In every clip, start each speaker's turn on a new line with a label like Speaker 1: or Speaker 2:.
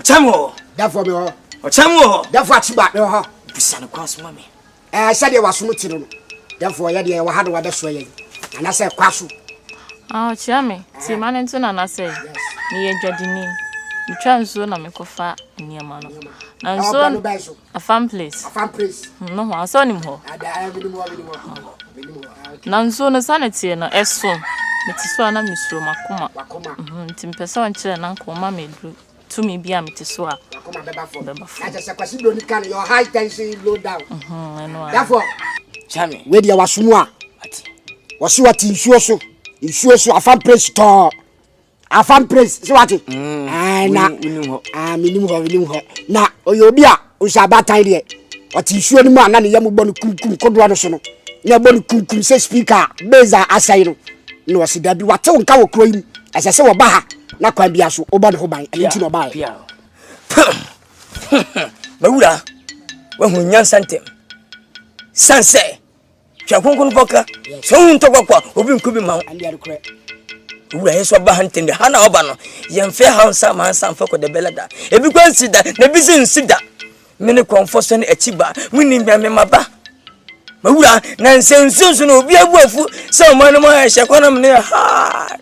Speaker 1: chamo.
Speaker 2: Therefore me ho.
Speaker 1: O chamo.
Speaker 2: Therefore chiba me ho.
Speaker 1: Bisa no kwaso mami.
Speaker 2: Said you was sumuti no. Therefore ya de wa hado wa beso yen. And I say kwaso.
Speaker 3: Chiame, ti manento na na say. Ni ye dwadini. Mitwa nso na mekofa niema no. Na nso a fan place.
Speaker 2: A fan place.
Speaker 3: No ho aso nim ho. Na nso no sanity no eso. Metiso ana misro makoma. Ntimpesa wankyere na nkoma medru. Tumi bia metiso a.
Speaker 2: Makoma beba for. I just say kwasi do ni kan your high tension low down. Therefore,
Speaker 1: chame.
Speaker 2: We dia wasumu a. Ati. Wasi wati nsuo so a fan place to. A fan place so what? Na minimum ho. Na oyobi a o sha batan de. Wati nsuo ni mu ana ne yam bonu kumkum kodoa no so no. Na bonu kumkum se speaker beza asai no. No wasi da bi wate wonka wo kro yi. Ase se wo ba ha na kwan bia so obo ne ho ban. Enti no ba.
Speaker 1: Bawura. Wa hu nyansa ntem. Sanse. Twa konkon poka. So hu ntokwa obi nkubi ma.
Speaker 2: Andi adukre.
Speaker 1: Ura yeso ba hantende hana oba no yemfe hansa mansa mfako de belada ebi kwansida na bisi nsida mene konfoso ne achiba muni bia me maba mawura na nsensunsu no obi abuafu se omanu mo ahye kona mene ha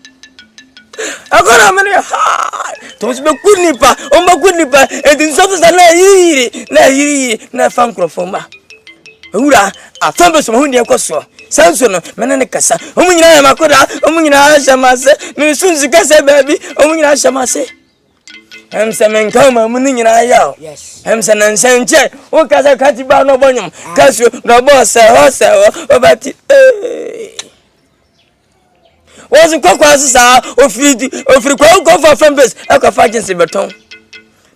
Speaker 1: akona mene ha to be kunipa o ma kunipa edin soto sa na yiri na fankrofoma mawura afambe so hu ne ekoso sanso no menene kasa omunyina ya makoda omunyina shamase misunzi kasa baby omunyina shamase emse menkama munyina ya
Speaker 2: yes
Speaker 1: emse nansenche o kasa katiba no bonyum kasu no boss obati wozu kokwa sisa ofiri kwa for frambase akwa agency beton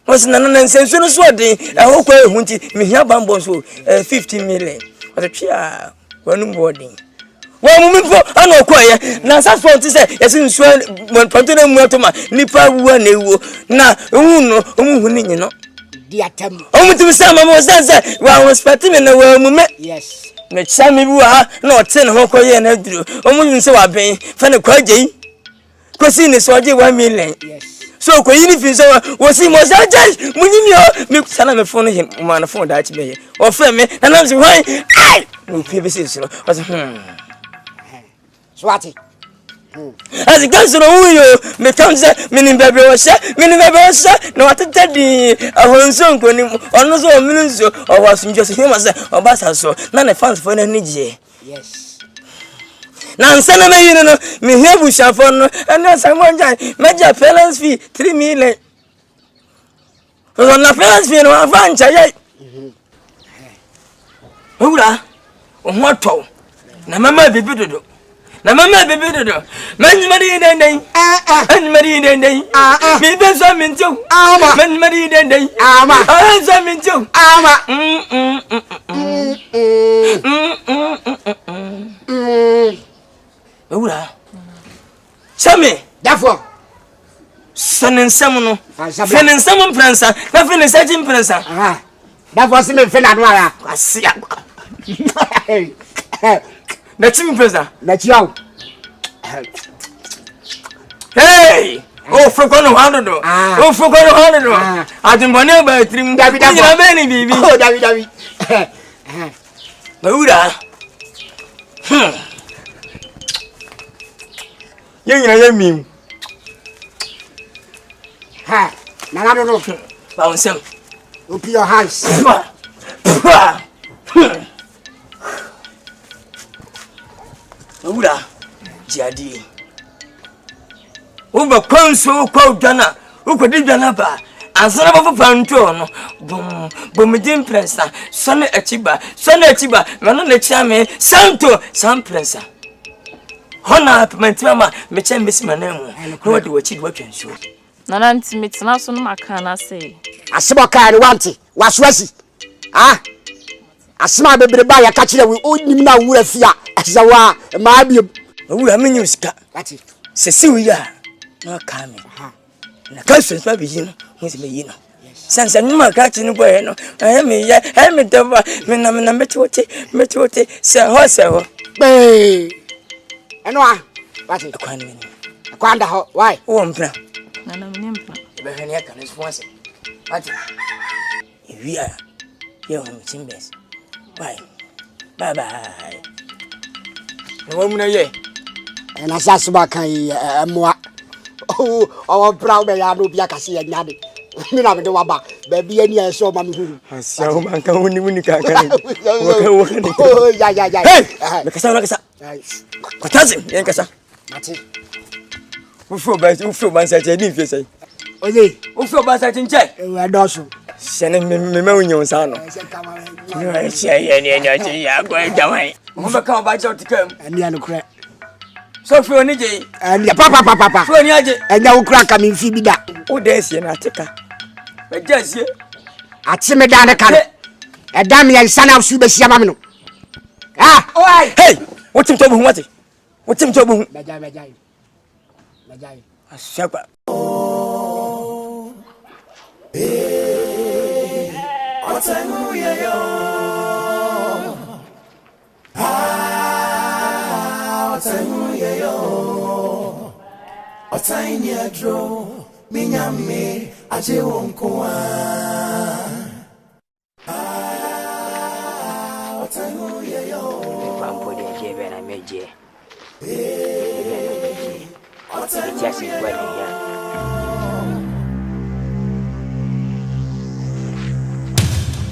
Speaker 1: wozu nansenso no so den ehokwa ehunti mihia bambo so 50 million otwia wanu boarding wa mumimpo ana okoye na saso nti se yesi nsu monpanto na muatoma nipa wuwa na ewo na ohunu omuhu ni nyino
Speaker 2: diatam
Speaker 1: omutimi sama mo sense wa respect me na wa mume
Speaker 2: yes
Speaker 1: me chame bi wa na ote ne hokoye na duro omunyu se wa ben fa ne kwagei kosi ni soje 1 million
Speaker 2: yes
Speaker 1: so ko yini fi so wosi mo saje munyimi o me sana me phone him ma na phone da chi be o frame me na nam se hwan ai no pbc so was
Speaker 2: swati
Speaker 1: as ganso no uyo me tamse mini bebe wo sha na watete di ahonso nkoni ono so minunso o wasunjo se hima se obasa so na ne fans for na nije
Speaker 2: yes
Speaker 1: na nsana me yino no me hebu shafo no ena samonja meja balance fee 3 million so na balance fee no afancha ye owura ohun to na mama bibi dodo manmari dendeng manmari dendeng mi benso mintu manmari dendeng so mintu owura chame
Speaker 2: therefore
Speaker 1: sanensam no sanensam pransa na fenensajim pransa
Speaker 2: therefore se me fena no ara
Speaker 1: asia na chim pransa
Speaker 2: na chiao
Speaker 1: hey oh fokono hando adimbone ba trim ina beni bibi
Speaker 2: oh david
Speaker 1: bawura yenya yemi
Speaker 2: ha na no
Speaker 1: bouncem
Speaker 2: open your hands
Speaker 1: bawura jadi uba konso kwa dwana ukodi dwana ba ansana ba fanto no bom jim prensa sone achiba mano na chiame santo san prensa hona apment mama me chembesi manamu no wadi wachi watwenso
Speaker 3: nana ntimit na so no maka na say
Speaker 2: aseba ka ni wanti waswasi asema bebre ba ya ka kire we onim na wura fia azawa ma biem
Speaker 1: wura menyu sika
Speaker 2: ati
Speaker 1: sesi wi ya na ka me na ka so sma bi yin mo se me yin no sansa numa ka chi ni boy no me daba me na mechote se ho
Speaker 2: be eno ati
Speaker 1: akwan me
Speaker 2: akwanda ho why
Speaker 3: nana me mpla
Speaker 1: be hene ya kan so wase Ati. We are your home chambers. Bye. Bye bye. No woman ye.
Speaker 2: And as Asbaka moi. Oh, our proud Bayano Biakasi and Yadi. Minam do Waba, baby, and yes, so mammy.
Speaker 1: So, man, can only win the
Speaker 2: Oh, yeah.
Speaker 1: Nakasa. What does it, Nkansah? Who feel by such a different say?
Speaker 2: Only,
Speaker 1: who feel by such a check?
Speaker 2: we are dorsal.
Speaker 1: Sending me on son. I say, any, I'm going away. Overcome by John to come.
Speaker 2: And the other crack.
Speaker 1: So for any day,
Speaker 2: And your papa,
Speaker 1: for any day,
Speaker 2: and now crack coming, Phoebe.
Speaker 1: oh, there's an article. But just here,
Speaker 2: At Simedana Cannet. A damn young son of Subes Yamano. Ah,
Speaker 1: oh, hey, what's him talking about? What's him talking about?
Speaker 2: Majai.
Speaker 1: A shepherd.
Speaker 4: Otainia dro minyame aje wonkoa otaihu yeyo
Speaker 1: Mambo de jebe na meje. It's just in wedding here.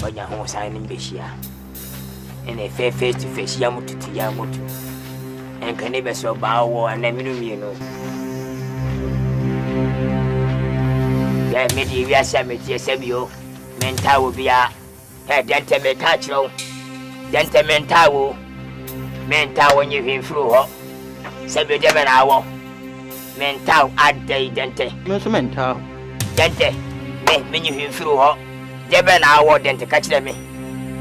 Speaker 1: But your home signing Bishia. And a fair face to face Yamutu to Yamutu. And can never so bow and then you know. Yeah, maybe we are some Sabio. Mental will be a dente metachro. Dente mental. Mental when you came through her. Sabio Devon hour. Mental at day dente.
Speaker 5: Mental.
Speaker 1: Dente. Me you came through her. Devon hour dente catch me.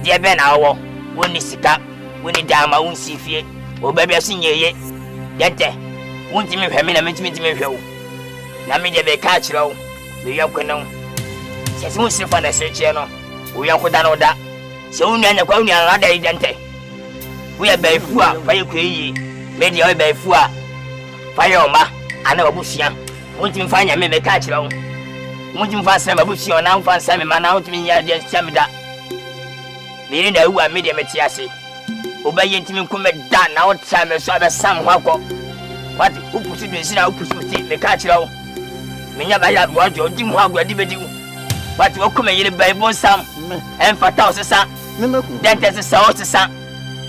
Speaker 1: Devon hour. When you sit up. When you down my own see feet. Oh, baby, I've seen ye. Dente. Won't you make him in a minute to me? Now, me de catch low. We are going on. Says most of the search channel. We are going on that. So, only an accounting another identity. We are by four, fire quay, made the oil by four. Fire ma, I know Bushia. Won't you find a me catch low? Won't you find some Bushia now? Find some man out to me, just tell me that. Meaning that who are medium at Yassi. Obey to me come down now, time as well as some wako. What who puts it in now, puts it, the catch low. Minya ba ya bo jo di mu agwa di bedi mu but wo kuma yire ba ibon sam en fata o sesa den te sesa o sesa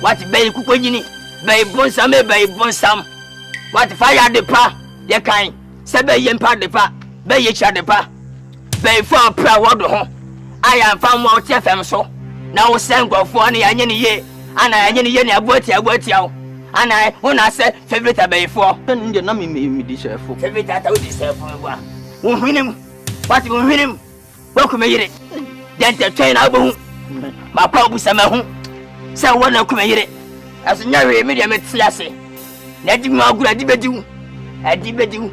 Speaker 1: what be ku konyini ba ibon sam what fire de pa ye kan se be ye mpa de pa be ye cha de pa be fo pra wo do ho aya mfa mo o te fam so na wo sen gofo na ya nye ne ye ana ya nye ne ye ne aboti o ana una se favorite be fo
Speaker 5: Nje na me di chef.
Speaker 1: favorite ata wo di chef wa him. What you him? Welcome here. Then the train album. My papa Samahu. So one of come here. As a narrow medium at Slassie. Let him out good at Dibedu. At Dibedu.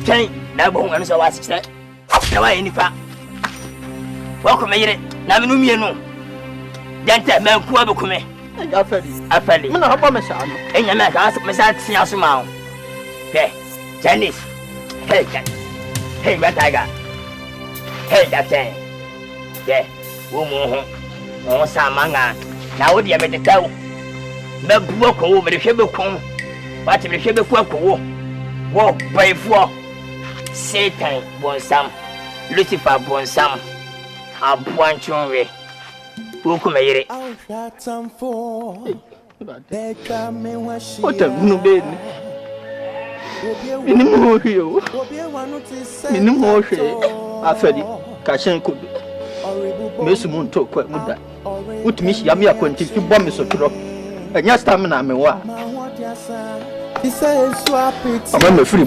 Speaker 1: Train now bone and so I said. No, I any fat. Welcome here. Now, no, me no. Then tell me who come. I fell. No, how about myself? And your man asked myself, see us now. Okay, Chinese. Hey, what I got? Hey, that thing. Yeah, woman, oh, Samanga. Now, what do you have to tell? The book over the Shebe Kong. What if the Shebe Kwako? Walk by four. Satan, born some. Lucifer, born some. A bunch of way. Who come here?
Speaker 4: I'll shut some for. They come in what she.
Speaker 5: What a new baby. Minimum here. Minimum here. Afedi, Kashen could. Miss Moon took quite muda. Would miss Yamia Quentin to bomb me so drop. And yes, stamina me wa.
Speaker 4: He says, swap it.
Speaker 5: I'm free.